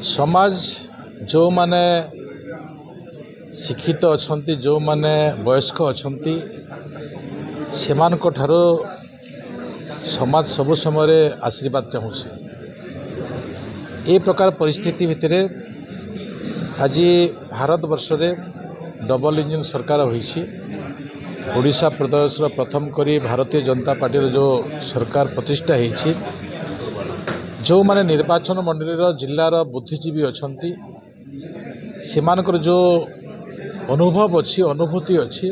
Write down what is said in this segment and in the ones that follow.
समाज जो माने शिक्षित अछंती जो माने वयस्क अछंती सेमानक ठारो समाज सब समय आशीर्वाद चाहूँसी ए प्रकार परिस्थिति भितर आज भारत वर्ष रे डबल इंजन सरकार होईछि। ओडिशा प्रदेश प्रथम करी भारतीय जनता पार्टी जो सरकार प्रतिष्ठा होईछि जो माने निर्वाचन मंडली जिलार बुद्धिजीवी अछंती सेमानकर जो अनुभव अच्छी अनुभूति अच्छी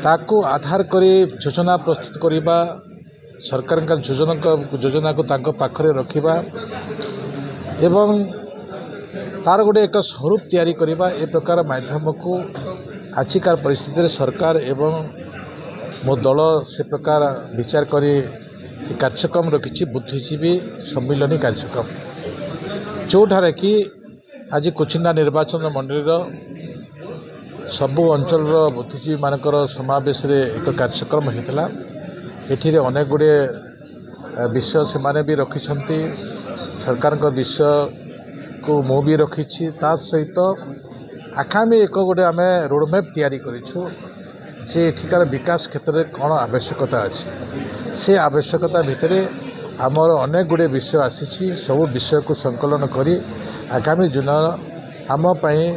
ताकू आधार करी योजना प्रस्तुत करिबा सरकार का योजना को तांको पाखरे रखिबा एवं तार गोटे एक स्वरूप तैयारी करिबा ए प्रकार माध्यम को आजिकार परिस्थिति सरकार एवं मो दल से प्रकार विचार करी कार्यक्रम रखी बुद्धिजीवी सम्मिलनी कार्यक्रम जोठारे कि आज कुचिंदा निर्वाचन मंडलीर सबु अंचल बुद्धिजीवी मानकर समावेश रे एक कार्यक्रम होता। एठी अनेक गुड़े विषय से माने भी रखिछंती सरकार का विषय को मु भी रखी सहित आगामी एक गोटे आम रोडमैप तैयारी करिछु जे एठिकार विकास क्षेत्र में कौन आवश्यकता अच्छी से आवश्यकता भितर आमर अनेक गुड़े विषय आसी सब विषय को संकलन करी आगामी दिन आम पाई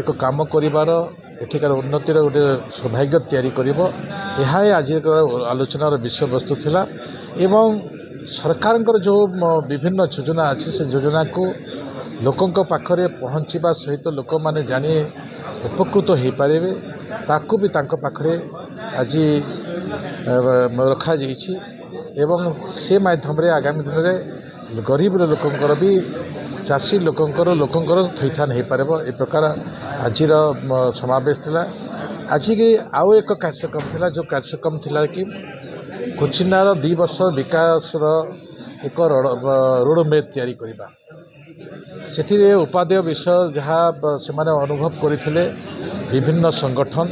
एक काम करिवार एठिकार उन्नतिर गोटे सौभाग्य तैयारी करिवो यह आज आलोचनार विषय वस्तु थिला एवं सरकार जो विभिन्न योजना अच्छी से योजना को लोकंक पाखरे पहुँचवा सहित लोक माने जानी उपकृत हो पारे ताकू भी तांको पाखरे आज रखा जाइछि एवं से माध्यम रे आगामी दिन में गरीब लोकंकर भी चाषी लोकंकर थैथान हो पारे ए प्रकार आजिर समावेश थिला। आज की आउ एक कार्यक्रम थिला जो कार्यक्रम थिला कि कुचिनार 2 वर्ष विकास एक रोडमैप तैयारी करिबा से उपादेय विषय जहाँ से माने अनुभव करते विभिन्न संगठन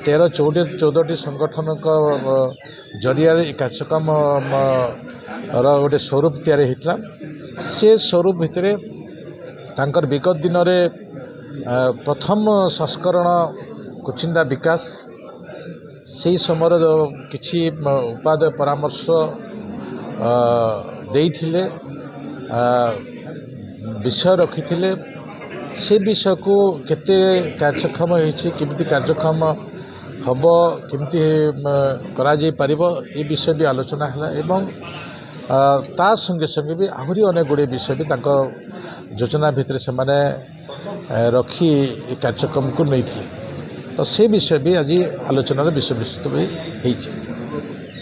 13-14 संगठन जरिया कार्यक्रम गोटे स्वरूप तैयारी होता से स्वरूप भितर तांकर विगत दिन में प्रथम संस्करण कुचिंदा विकास से समय किछि उपादेय परामर्श देइथिले विषय रखी से विषय को केते कार्यक्रम होइछि केमिति कार्यक्रम हम केमिति करा जाई परिबो ए विषय भी आलोचना है एवं ता संगे संगे भी आहुरी अनेक गुड़े विषय भी तांको योजना भितर से माने रखी कार्यक्रम को नहीं थे तो से विषय भी आज आलोचनार विषय वस्तु भी होइछि।